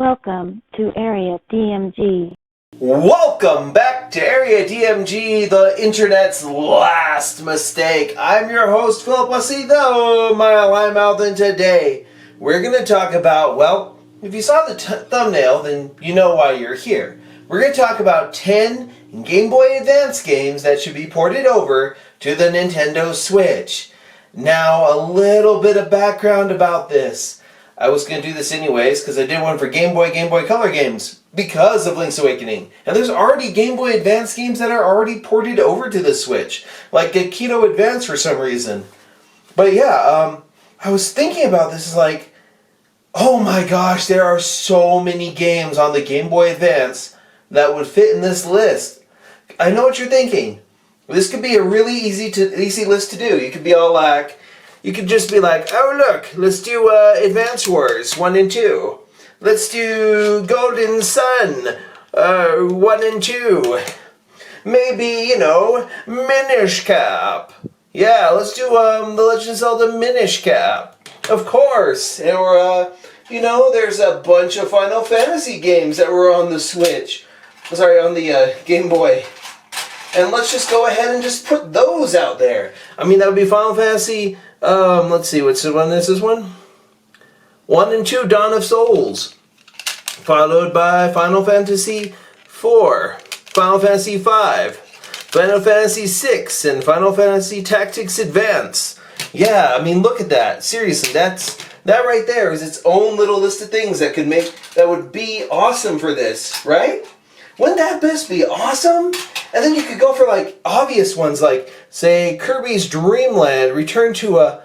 Welcome to Area DMG. Welcome back to Area DMG, the internet's last mistake. I'm your host, Philip Wacido, my mouth, and today we're going to talk about, well, if you saw the thumbnail, then you know why you're here. We're going to talk about 10 Game Boy Advance games that should be ported over to the Nintendo Switch. Now, a little bit of background about this. I was going to do this anyways because I did one for Game Boy Color games because of Link's Awakening. And there's already Game Boy Advance games that are already ported over to the Switch. Like Keto Advance for some reason. But yeah, I was thinking about this, like, oh my gosh, there are so many games on the Game Boy Advance that would fit in this list. I know what you're thinking. This could be a really easy list to do. You could be all like, you could just be like, oh look, let's do Advance Wars 1 and 2. Let's do Golden Sun 1 and 2. Maybe, Minish Cap. Yeah, let's do The Legend of Zelda Minish Cap. Of course. Or, there's a bunch of Final Fantasy games that were on the Switch. Sorry, on the Game Boy. And let's just go ahead and just put those out there. I mean, that would be Final Fantasy... let's see, what's the one? This is one? 1 and 2, Dawn of Souls. Followed by Final Fantasy 4, Final Fantasy 5, Final Fantasy 6, and Final Fantasy Tactics Advance. Yeah, I mean, look at that. Seriously, that right there is its own little list of things that would be awesome for this, right? Wouldn't that best be awesome? And then you could go for like obvious ones like, say, Kirby's Dream Land, Return to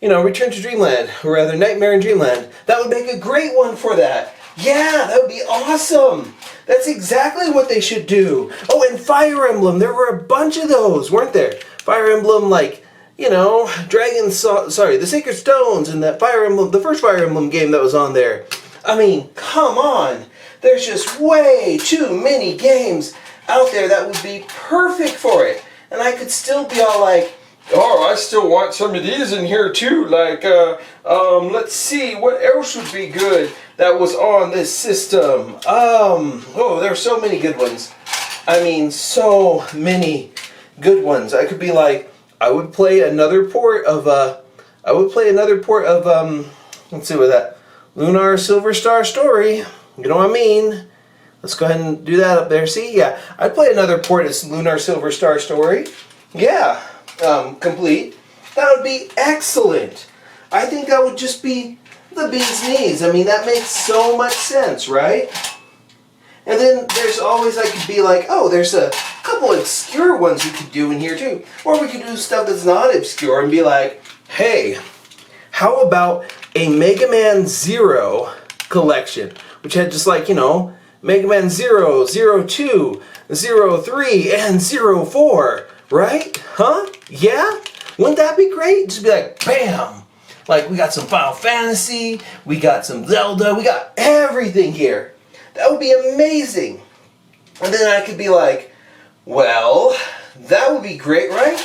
Dreamland, or rather Nightmare in Dreamland. That would make a great one for that. Yeah, that would be awesome. That's exactly what they should do. Oh, and Fire Emblem, there were a bunch of those, weren't there? Fire Emblem, like, the Sacred Stones, and that Fire Emblem, the first Fire Emblem game that was on there. I mean, come on. There's just way too many games out there that would be perfect for it. And I could still be all like, oh, I still want some of these in here too. Like, let's see, what else would be good that was on this system? There are so many good ones. I mean, so many good ones. I could be like, I would play another port of, let's see what that, Lunar Silver Star Story. You know what I mean? Let's go ahead and do that up there. See? Yeah. I'd play another port of Lunar Silver Star Story. Yeah. Complete. That would be excellent. I think that would just be the bee's knees. I mean, that makes so much sense, right? And then there's always, I could be like, oh, there's a couple obscure ones we could do in here too. Or we could do stuff that's not obscure and be like, hey, how about a Mega Man Zero collection? Which had just like, Mega Man 0, 02, 03, and 04, right? Huh? Yeah? Wouldn't that be great? Just be like, bam! Like, we got some Final Fantasy, we got some Zelda, we got everything here. That would be amazing. And then I could be like, well, that would be great, right?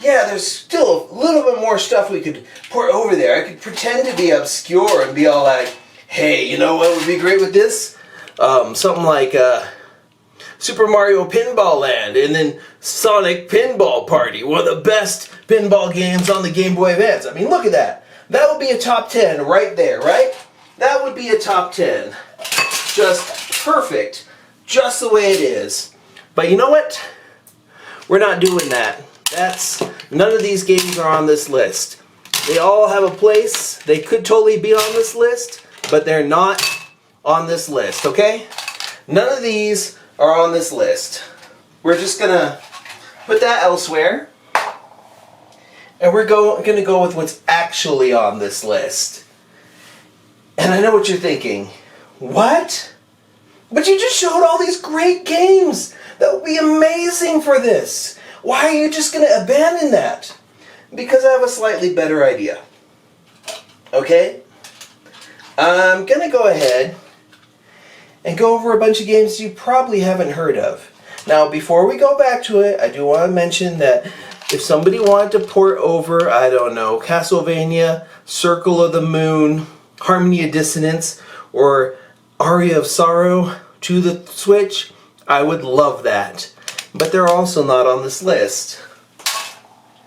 Yeah, there's still a little bit more stuff we could port over there. I could pretend to be obscure and be all like, hey, you know what would be great with this? Something like Super Mario Pinball Land and then Sonic Pinball Party, one of the best pinball games on the Game Boy Advance. I mean, look at that. That would be a top 10 right there, right? That would be a top 10. Just perfect. Just the way it is. But you know what? We're not doing that. None of these games are on this list. They all have a place. They could totally be on this list, but they're not on this list, okay? None of these are on this list. We're just gonna put that elsewhere, and we're gonna go with what's actually on this list. And I know what you're thinking. What? But you just showed all these great games that would be amazing for this. Why are you just gonna abandon that? Because I have a slightly better idea. Okay? I'm gonna go ahead and go over a bunch of games you probably haven't heard of. Now, before we go back to it, I do want to mention that if somebody wanted to port over, I don't know, Castlevania, Circle of the Moon, Harmony of Dissonance, or Aria of Sorrow to the Switch, I would love that. But they're also not on this list.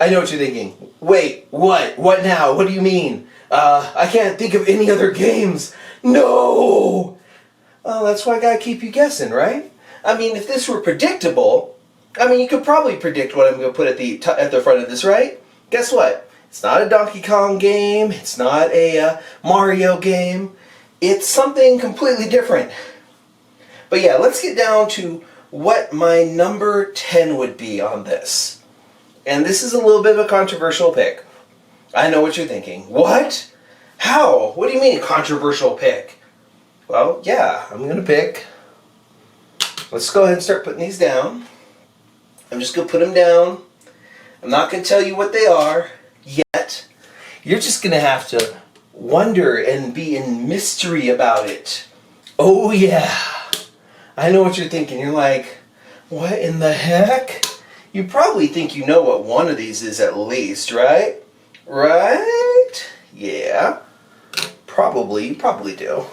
I know what you're thinking. Wait, what? What now? What do you mean? I can't think of any other games. No! Well, that's why I gotta keep you guessing, right? I mean, if this were predictable, I mean, you could probably predict what I'm gonna put at the front of this, right? Guess what? It's not a Donkey Kong game. It's not a Mario game. It's something completely different. But yeah, let's get down to what my number 10 would be on this. And this is a little bit of a controversial pick. I know what you're thinking. What? How? What do you mean a controversial pick? Well, yeah, I'm going to pick. Let's go ahead and start putting these down. I'm just going to put them down. I'm not going to tell you what they are yet. You're just going to have to wonder and be in mystery about it. Oh yeah. I know what you're thinking. You're like, what in the heck? You probably think you know what one of these is at least, right? Right? Yeah. Probably. You probably do.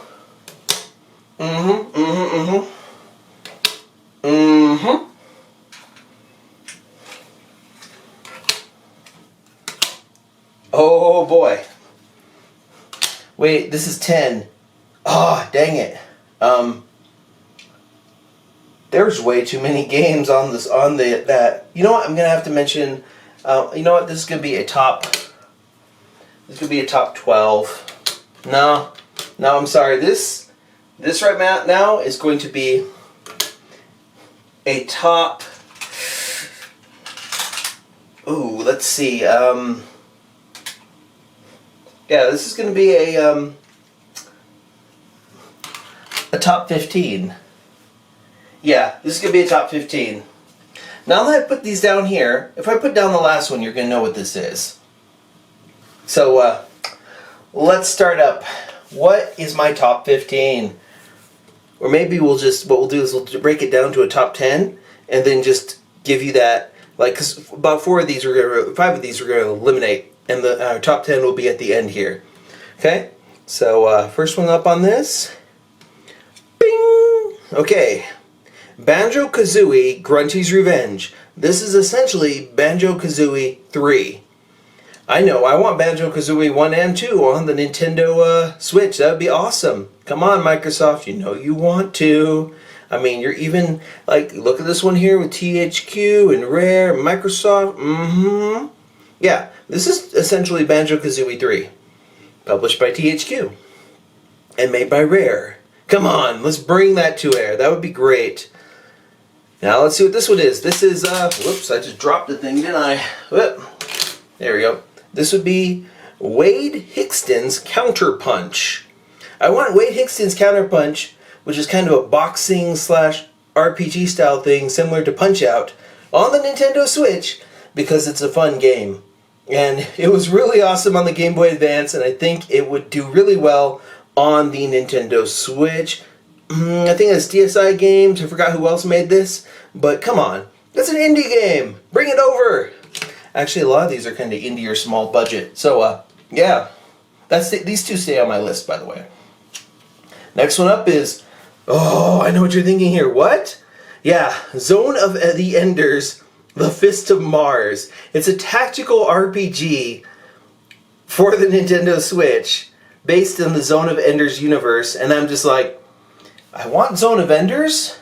Oh boy. Wait, this is 10. Oh, dang it. There's way too many games on this that. You know what? I'm gonna have to mention. You know what? This is gonna be a top. This could be a top 12. No, I'm sorry. This right now is going to be a top. Ooh, let's see. Yeah, this is going to be a top 15. Yeah, this is going to be a top 15. Now that I put these down here, if I put down the last one, you're going to know what this is. So, let's start up. What is my top 15? Or maybe what we'll do is we'll break it down to a top 10, and then just give you that, like, because about 5 of these we're going to eliminate, and our top 10 will be at the end here. Okay? So, first one up on this. Bing! Okay. Banjo Kazooie Grunty's Revenge. This is essentially Banjo Kazooie 3. I know, I want Banjo Kazooie 1 and 2 on the Nintendo Switch. That would be awesome. Come on, Microsoft, you know you want to. I mean, you're even, like, look at this one here with THQ and Rare, Microsoft. Yeah, this is essentially Banjo Kazooie 3. Published by THQ. And made by Rare. Come on, let's bring that to air. That would be great. Now let's see what this one is. This is, whoops, I just dropped the thing, didn't I? Whoop. There we go. This would be Wade Hixton's Counterpunch. I want Wade Hixton's Counterpunch, which is kind of a boxing / RPG style thing similar to Punch-Out, on the Nintendo Switch because it's a fun game. And it was really awesome on the Game Boy Advance, and I think it would do really well on the Nintendo Switch. I think it's DSi Games. I forgot who else made this, but come on. It's an indie game. Bring it over. Actually, a lot of these are kind of indie or small budget. So, yeah. These two stay on my list, by the way. Next one up is... Oh, I know what you're thinking here. What? Yeah, Zone of the Enders, The Fist of Mars. It's a tactical RPG for the Nintendo Switch based in the Zone of Enders universe. And I'm just like, I want Zone of Enders?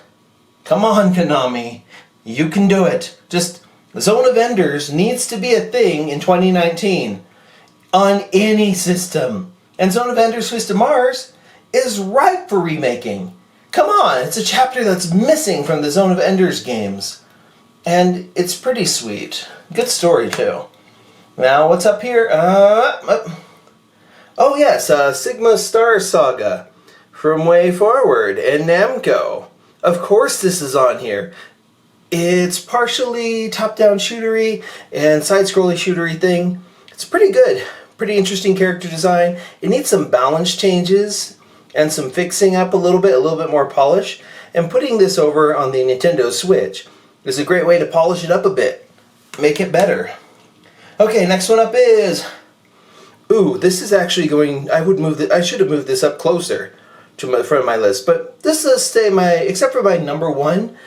Come on, Konami. You can do it. Just... Zone of Enders needs to be a thing in 2019 on any system. And Zone of Enders Fist of Mars is ripe for remaking. Come on, it's a chapter that's missing from the Zone of Enders games. And it's pretty sweet. Good story, too. Now, what's up here? Oh yes, Sigma Star Saga from Way Forward and Namco. Of course this is on here. It's partially top-down shootery and side-scrolling shootery thing. It's pretty good. Pretty interesting character design. It needs some balance changes and some fixing up a little bit more polish. And putting this over on the Nintendo Switch is a great way to polish it up a bit. Make it better. Okay, next one up is... Ooh, this is actually going... I should have moved this up closer. to the front of my list. But this is stay except for my number one.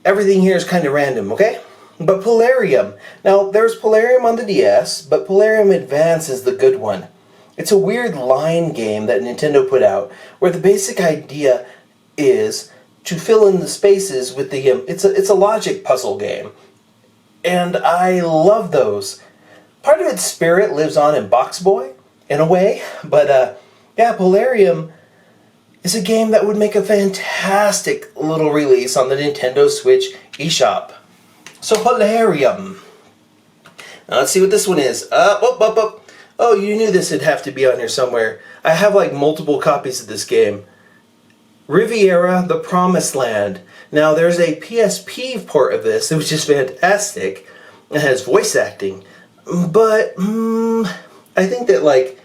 Everything here is kind of random, okay? But Polarium. Now, there's Polarium on the DS, but Polarium Advance is the good one. It's a weird line game that Nintendo put out, where the basic idea is to fill in the spaces with the... it's a logic puzzle game. And I love those. Part of its spirit lives on in Box Boy, in a way. But, yeah, Polarium is a game that would make a fantastic little release on the Nintendo Switch eShop. So, Polarium. Now, let's see what this one is. Oh, you knew this would have to be on here somewhere. I have, like, multiple copies of this game. Riviera, The Promised Land. Now, there's a PSP port of this. It was just fantastic. It has voice acting. But, I think that, like,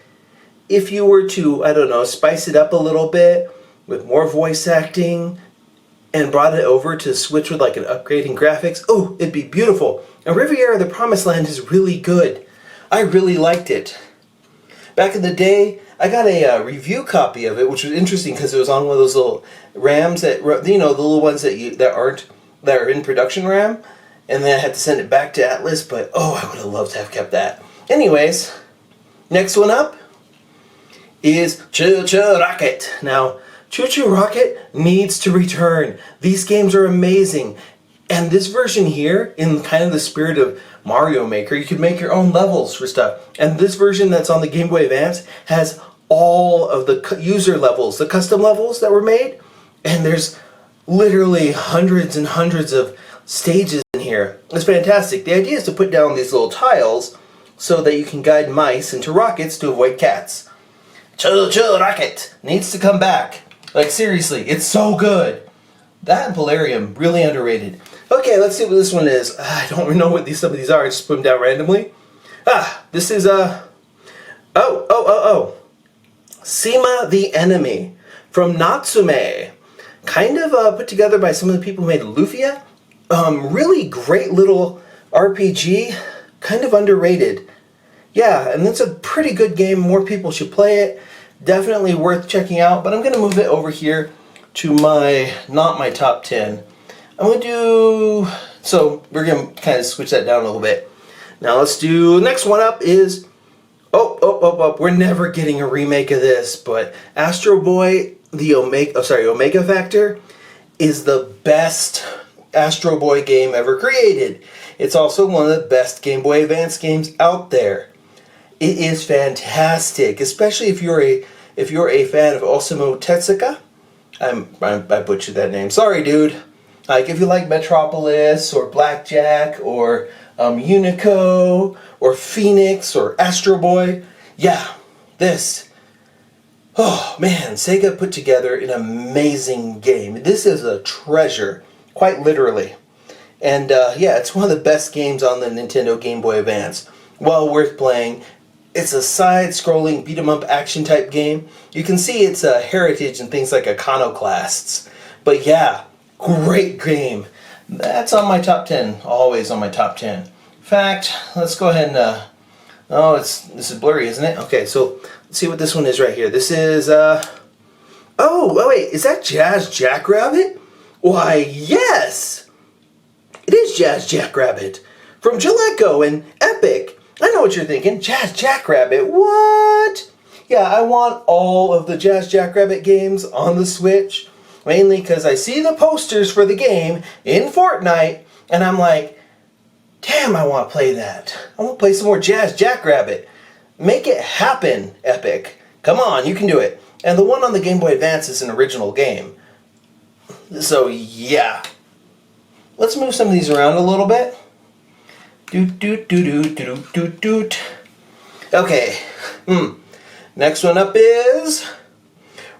if you were to, I don't know, spice it up a little bit with more voice acting and brought it over to Switch with like an upgrade in graphics, oh, it'd be beautiful. And Riviera, The Promised Land is really good. I really liked it. Back in the day, I got a review copy of it, which was interesting because it was on one of those little RAMs that, you know, the little ones that are in production RAM, and then I had to send it back to Atlas, but oh, I would have loved to have kept that. Anyways, next one up is Chinchilla Rocket. Now, Chinchilla Rocket needs to return. These games are amazing. And this version here, in kind of the spirit of Mario Maker, you could make your own levels for stuff. And this version that's on the Game Boy Advance has all of the user levels, the custom levels that were made. And there's literally hundreds and hundreds of stages in here. It's fantastic. The idea is to put down these little tiles so that you can guide mice into rockets to avoid cats. Chinchilla Rocket needs to come back. Like, seriously, it's so good. That and Polarium, really underrated. Okay, let's see what this one is. I don't know what some of these are. I just put them down randomly. This is, Sima the Enemy from Natsume. Kind of put together by some of the people who made Lufia. Really great little RPG. Kind of underrated. Yeah, and it's a pretty good game. More people should play it. Definitely worth checking out. But I'm going to move it over here to not my top 10. I'm going to do... So, we're going to kind of switch that down a little bit. Now, let's do... Next one up is... We're never getting a remake of this, but Astro Boy, the Omega Factor, is the best Astro Boy game ever created. It's also one of the best Game Boy Advance games out there. It is fantastic, especially if you're a fan of Osamu Tezuka. I butchered that name. Sorry, dude. Like if you like Metropolis or Blackjack or Unico or Phoenix or Astro Boy, yeah, this. Oh man, Sega put together an amazing game. This is a treasure, quite literally. And yeah, it's one of the best games on the Nintendo Game Boy Advance. Well worth playing. It's a side-scrolling beat-em-up action-type game. You can see its heritage in things like Iconoclasts. But yeah, great game. That's on my top 10. Always on my top 10. In fact, let's go ahead and... this is blurry, isn't it? Okay, so let's see what this one is right here. This is... Oh, wait, is that Jazz Jackrabbit? Why, yes! It is Jazz Jackrabbit. From Jaleco and Epic. I know what you're thinking. Jazz Jackrabbit, what? Yeah, I want all of the Jazz Jackrabbit games on the Switch. Mainly because I see the posters for the game in Fortnite, and I'm like, damn, I want to play that. I want to play some more Jazz Jackrabbit. Make it happen, Epic. Come on, you can do it. And the one on the Game Boy Advance is an original game. So, yeah. Let's move some of these around a little bit. Okay. Next one up is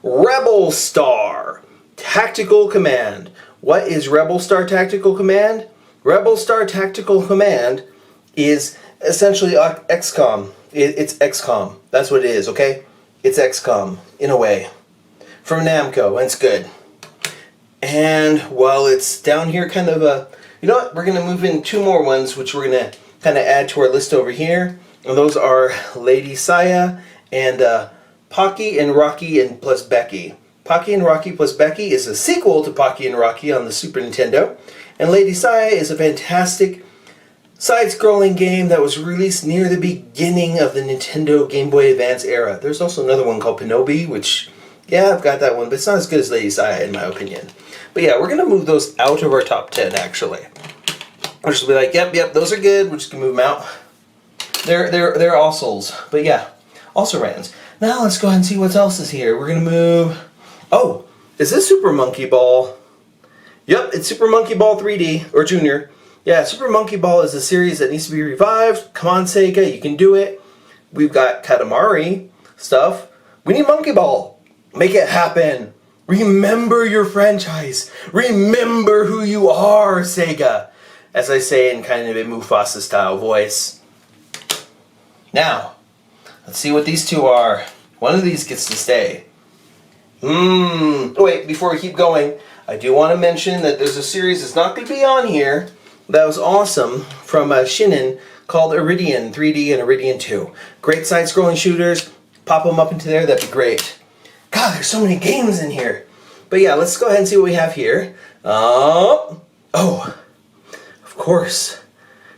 Rebel Star Tactical Command. What is Rebel Star Tactical Command? Rebel Star Tactical Command is essentially XCOM. It's XCOM. That's what it is, okay? It's XCOM, in a way. From Namco, and it's good. And while it's down here kind of a... You know what? We're going to move in two more ones, which we're going to kind of add to our list over here. And those are Lady Saya and Pocky and Rocky and plus Becky. Pocky and Rocky plus Becky is a sequel to Pocky and Rocky on the Super Nintendo. And Lady Saya is a fantastic side-scrolling game that was released near the beginning of the Nintendo Game Boy Advance era. There's also another one called Pinobi, which, yeah, I've got that one, but it's not as good as Lady Saya in my opinion. But yeah, we're going to move those out of our top 10, actually. We'll just be like, yep, those are good. We're just going to move them out. They're alsos. But yeah, also rans. Now let's go ahead and see what else is here. We're going to move... Oh, is this Super Monkey Ball? Yep, it's Super Monkey Ball 3D, or Junior. Yeah, Super Monkey Ball is a series that needs to be revived. Come on, Sega, you can do it. We've got Katamari stuff. We need Monkey Ball. Make it happen. Remember your franchise. Remember who you are, Sega. As I say in kind of a Mufasa style voice. Now, let's see what these two are. One of these gets to stay. Wait, before we keep going, I do want to mention that there's a series that's not going to be on here that was awesome from Shinin called Iridian 3D and Iridian 2. Great side-scrolling shooters. Pop them up into there, that'd be great. God, there's so many games in here. But yeah, let's go ahead and see what we have here. Oh, of course.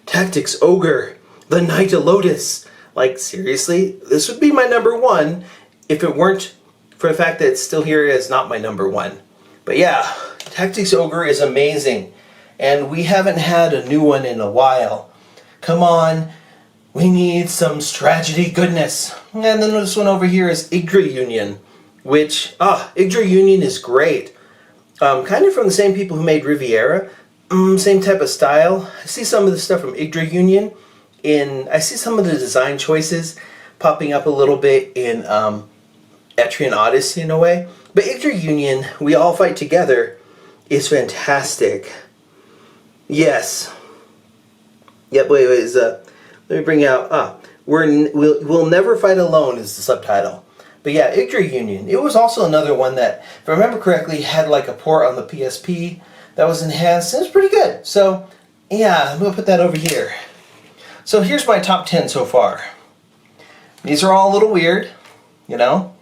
Tactics Ogre, The Knight of Lotus. Like, seriously? This would be my number one if it weren't for the fact that it's still here as not my number one. But yeah, Tactics Ogre is amazing. And we haven't had a new one in a while. Come on, we need some strategy goodness. And then this one over here is Yggdra Union, which, Yggdra Union is great. Kind of from the same people who made Riviera. Same type of style. I see some of the stuff from Yggdra Union I see some of the design choices popping up a little bit in Etrian Odyssey in a way. But Yggdra Union, We All Fight Together, is fantastic. Yes. Yep, wait, let me bring out, We'll Never Fight Alone is the subtitle. But yeah, Yggdra Union. It was also another one that, if I remember correctly, had like a port on the PSP that was enhanced. It was pretty good. So, yeah, I'm going to put that over here. So here's my top 10 so far. These are all a little weird, you know.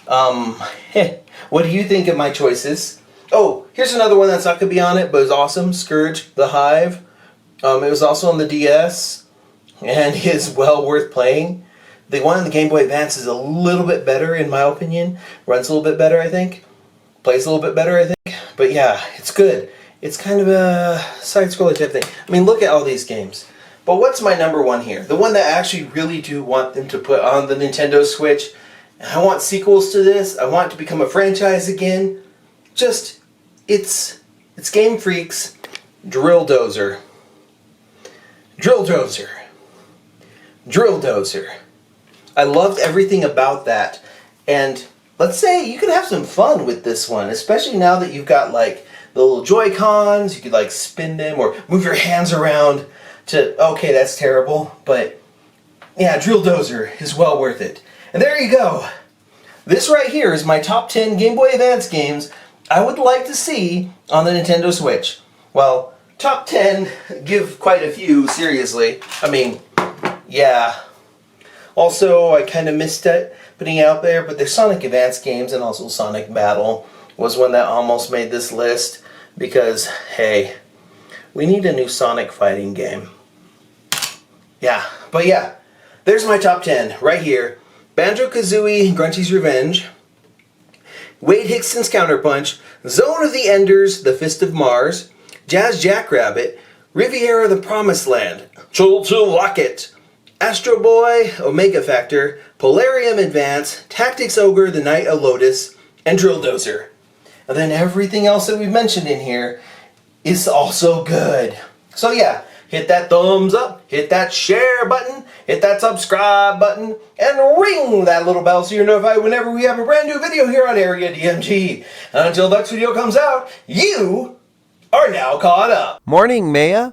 What do you think of my choices? Oh, here's another one that's not going to be on it, but it's awesome. Scourge, The Hive. It was also on the DS, and is well worth playing. The one on the Game Boy Advance is a little bit better, in my opinion. Runs a little bit better, I think. Plays a little bit better, I think. But yeah, it's good. It's kind of a side-scroller type thing. I mean, look at all these games. But what's my number one here? The one that I actually really do want them to put on the Nintendo Switch. And I want sequels to this. I want it to become a franchise again. Just, it's Game Freak's Drill Dozer. Drill Dozer. Drill Dozer. I loved everything about that. And let's say you can have some fun with this one, especially now that you've got like the little Joy-Cons. You could like spin them or move your hands around to, okay, that's terrible, but yeah, Drill Dozer is well worth it. And there you go. This right here is my top 10 Game Boy Advance games I would like to see on the Nintendo Switch. Well, top 10, give quite a few, seriously. I mean, yeah. Also, I kind of missed it putting it out there, but there's Sonic Advance games, and also Sonic Battle was one that almost made this list because, hey, we need a new Sonic fighting game. Yeah, but yeah, there's my top 10 right here. Banjo Kazooie, Grunty's Revenge, Wade Hixton's Counterpunch, Zone of the Enders, The Fist of Mars, Jazz Jackrabbit, Riviera the Promised Land, Chinchilla Rocket, Astro Boy, Omega Factor, Polarium Advance, Tactics Ogre, The Knight of Lotus, and Drill Dozer. And then everything else that we've mentioned in here is also good. So yeah, hit that thumbs up, hit that share button, hit that subscribe button, and ring that little bell so you're notified whenever we have a brand new video here on Area DMG. And until the next video comes out, you are now caught up. Morning, Maya.